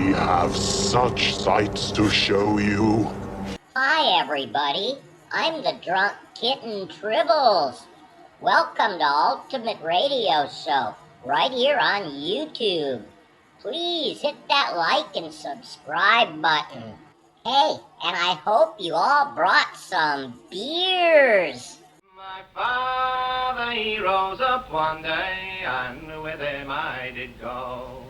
We have such sights to show you. Hi, everybody. I'm the drunk kitten Tribbles. Welcome to Ultimate Radio Show, right here on YouTube. Please hit that like and subscribe button. Hey, and I hope you all brought some beers. My father, he rose up one day, and with him I did go.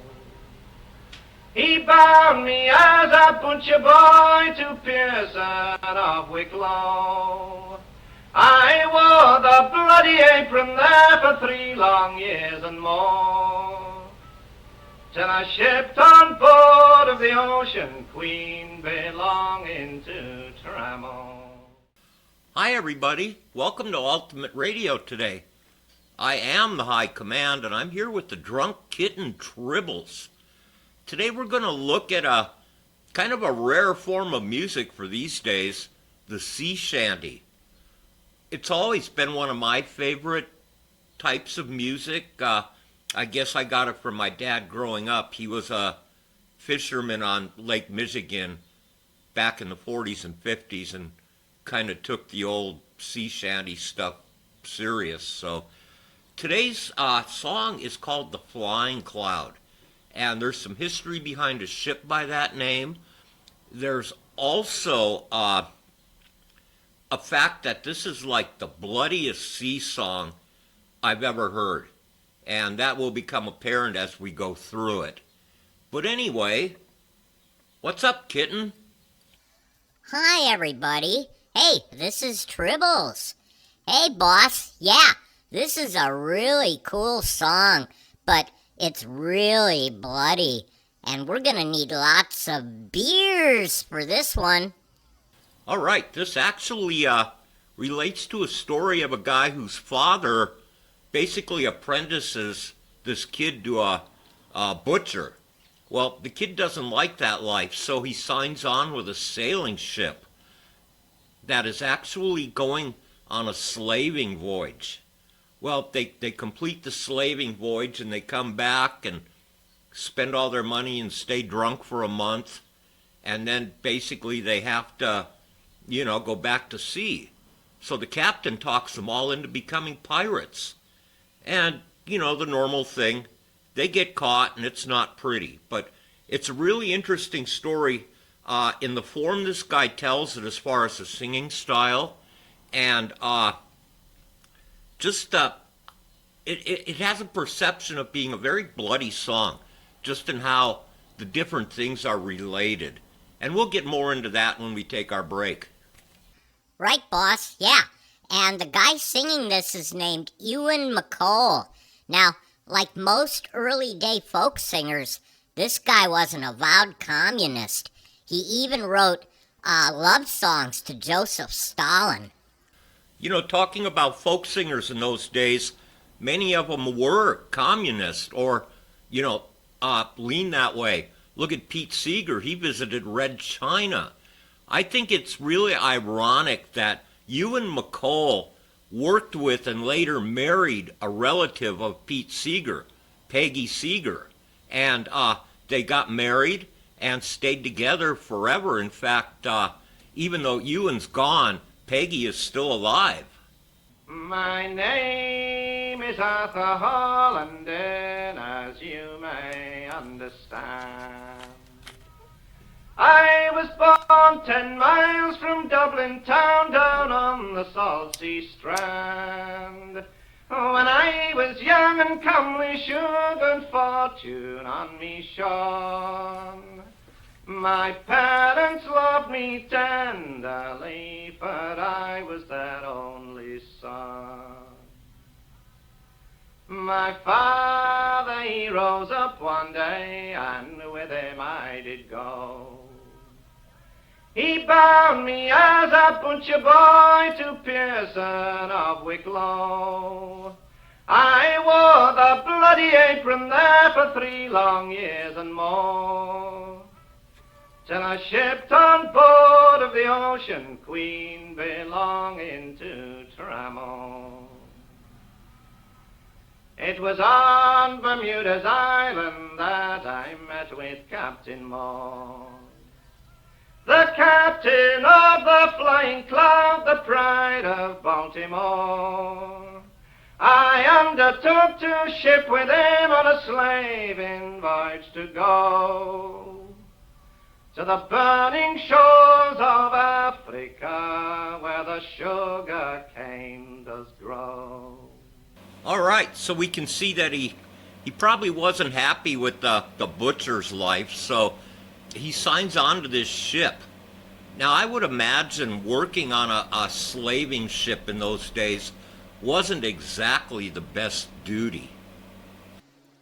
He bound me as a butcher boy to Pearson of Wicklow. I wore the bloody apron there for 3 long years and more, till I shipped on board of the Ocean Queen belonging to Tribbles. Hi everybody, welcome to Ultimate Radio today. I am the High Command and I'm here with the drunk kitten Tribbles. Today we're going to look at a kind of a rare form of music for these days, the sea shanty. It's always been one of my favorite types of music. I guess I got it from my dad growing up. He was a fisherman on Lake Michigan back in the 40s and 50s and kind of took the old sea shanty stuff serious. So today's song is called The Flying Cloud, and there's some history behind a ship by that name. There's also a fact that this is like the bloodiest sea song I've ever heard, and that will become apparent as we go through it. But anyway, what's up, kitten? Hi, everybody. Hey, this is Tribbles. Hey, boss. Yeah, this is a really cool song, but it's really bloody, and we're gonna need lots of beers for this one. All right, this actually relates to a story of a guy whose father basically apprentices this kid to a butcher. Well, the kid doesn't like that life, so he signs on with a sailing ship that is actually going on a slaving voyage. Well, they complete the slaving voyage and they come back and spend all their money and stay drunk for a month, and then basically they have to, go back to sea. So the captain talks them all into becoming pirates. And, the normal thing, they get caught and it's not pretty. But it's a really interesting story in the form this guy tells it as far as the singing style. And it has a perception of being a very bloody song, just in how the different things are related. And we'll get more into that when we take our break. Right, boss, yeah. And the guy singing this is named Ewan McCall. Now, like most early day folk singers, this guy was an avowed communist. He even wrote love songs to Joseph Stalin. Talking about folk singers in those days, many of them were communist or, lean that way. Look at Pete Seeger. He visited Red China. I think it's really ironic that Ewan McCall worked with and later married a relative of Pete Seeger, Peggy Seeger. And they got married and stayed together forever. In fact, even though Ewan's gone, Peggy is still alive. My name is Arthur Holland, as you may understand. I was born 10 miles from Dublin town, down on the salt sea strand. When I was young and comely, sugar fortune on me shone. My parents loved me tenderly, but I was their only son. My father, he rose up one day, and with him I did go. He bound me as a butcher boy to Pearson of Wicklow. I wore the bloody apron there for 3 long years and more, till I shipped on board of the Ocean Queen belonging to Tribbles. It was on Bermuda's island that I met with with Captain Moore. The captain of the Flying Cloud, the pride of Baltimore. I undertook to ship with him on a slaving voyage to go to the burning shores of Africa, where the sugar cane does grow. All right, so we can see that he probably wasn't happy with the butcher's life, so he signs on to this ship. Now, I would imagine working on a slaving ship in those days wasn't exactly the best duty.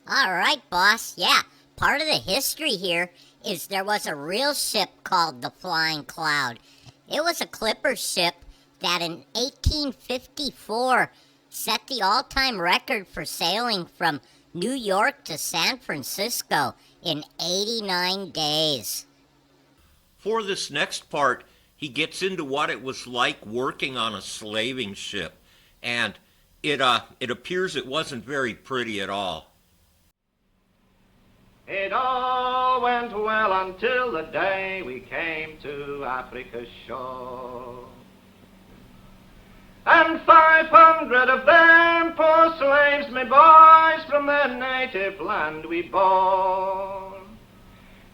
All right, boss. Yeah, part of the history here is there was a real ship called the Flying Cloud. It was a clipper ship that in 1854 set the all-time record for sailing from New York to San Francisco in 89 days. For this next part, he gets into what it was like working on a slaving ship, and it appears it wasn't very pretty at all. It all went well until the day we came to Africa's shore. And 500 of them, poor slaves, me boys, from their native land we bore.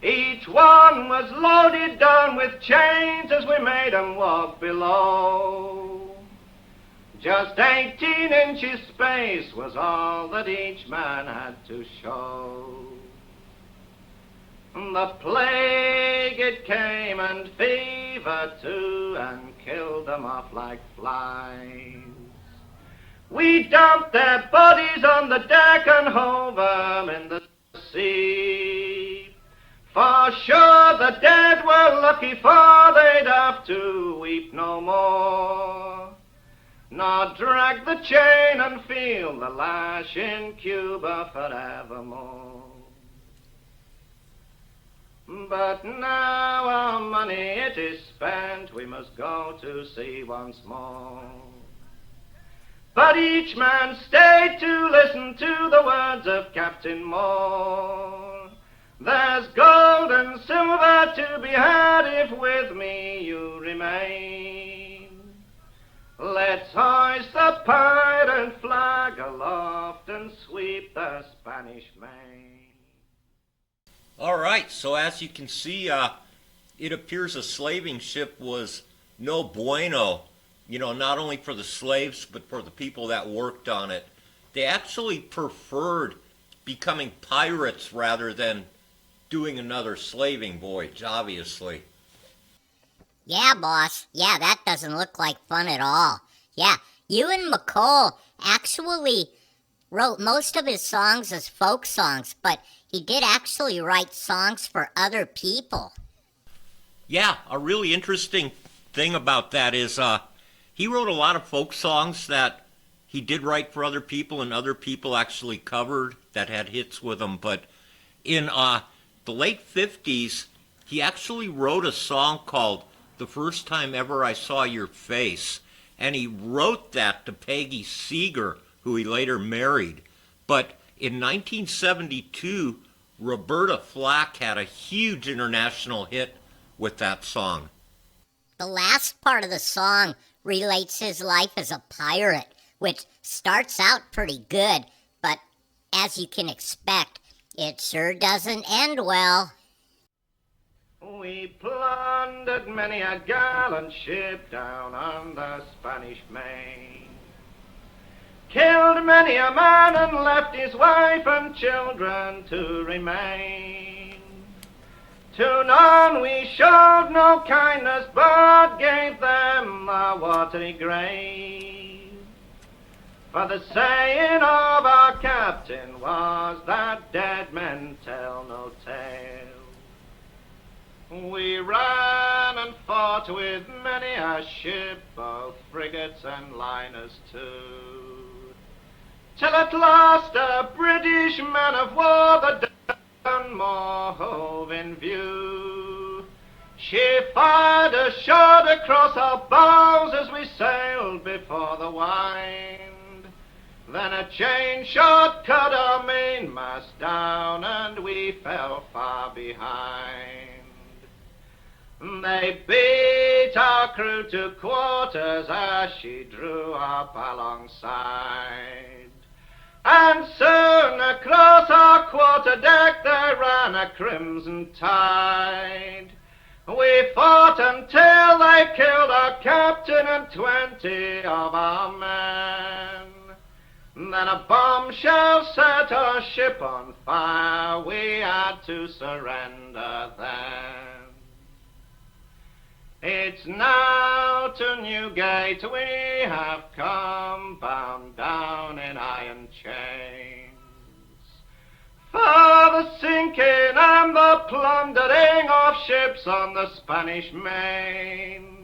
Each one was loaded down with chains as we made 'em walk below. Just 18 inches space was all that each man had to show. The plague it came, and fever too, and killed them off like flies. We dumped their bodies on the deck and hove 'em in the sea. For sure the dead were lucky, for they'd have to weep no more, nor drag the chain and feel the lash in Cuba forevermore. But now our money it is spent, we must go to sea once more. But each man stayed to listen to the words of Captain Moore. There's gold and silver to be had if with me you remain. Let's hoist the pirate flag aloft and sweep the Spanish Main. All right, so as you can see, it appears a slaving ship was no bueno, not only for the slaves, but for the people that worked on it. They actually preferred becoming pirates rather than doing another slaving voyage, obviously. Yeah, boss. Yeah, that doesn't look like fun at all. Yeah, Ewan McCall actually wrote most of his songs as folk songs, but he did actually write songs for other people. Yeah, a really interesting thing about that is he wrote a lot of folk songs that he did write for other people and other people actually covered that had hits with them. But in the late 50s, he actually wrote a song called The First Time Ever I Saw Your Face. And he wrote that to Peggy Seeger, who he later married. But in 1972, Roberta Flack had a huge international hit with that song. The last part of the song relates his life as a pirate, which starts out pretty good, but as you can expect, it sure doesn't end well. We plundered many a gallant ship down on the Spanish Main, killed many a man and left his wife and children to remain. To none we showed no kindness, but gave them a watery grave. For the saying of our captain was that dead men tell no tale. We ran and fought with many a ship, both frigates and liners too, till at last a British man of war, the Dunmore, hove in view. She fired a shot across our bows as we sailed before the wind, Then a chain shot cut our mainmast down, and we fell far behind. They beat our crew to quarters as she drew up alongside. And soon across our quarter deck there ran a crimson tide. We fought until they killed our captain and 20 of our men. Then a bombshell set our ship on fire. We had to surrender then. It's now to Newgate we have come, bound down in iron chains. For the sinking and the plundering of ships on the Spanish Main.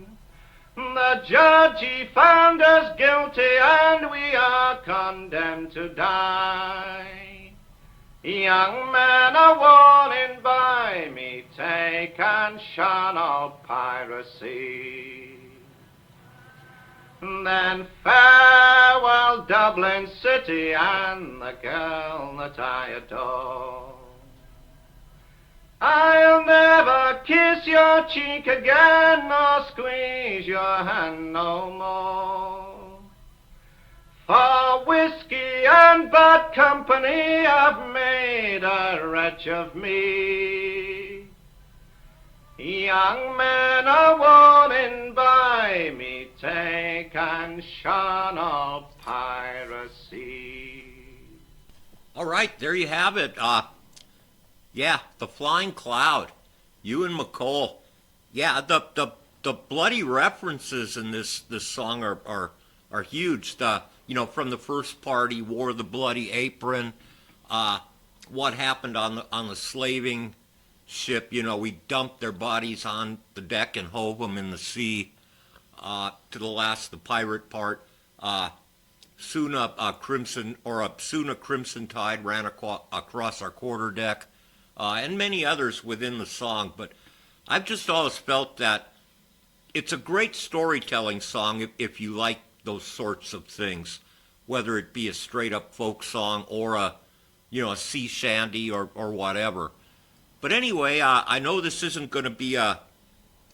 The judge he found us guilty, and we are condemned to die. Young men are warning by me, take and shun all piracy. Then farewell Dublin city and the girl that I adore. I'll never kiss your cheek again, nor squeeze your hand no more. For whiskey and bad company have made a wretch of me. Young men are warning by me, take and shun all piracy. All right, there you have it. Yeah, The Flying Cloud, Ewan MacColl. Yeah, the bloody references in this song are huge. From the first part, he wore the bloody apron. What happened on the slaving ship? We dumped their bodies on the deck and hove them in the sea. To the pirate part. Soon a crimson tide ran across our quarterdeck, and many others within the song. But I've just always felt that it's a great storytelling song if you like those sorts of things, whether it be a straight-up folk song or a sea shanty or whatever. But anyway, I know this isn't going to be a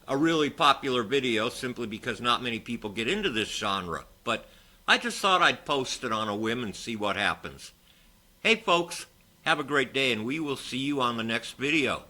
really popular video simply because not many people get into this genre, but I just thought I'd post it on a whim and see what happens. Hey folks, have a great day, and we will see you on the next video.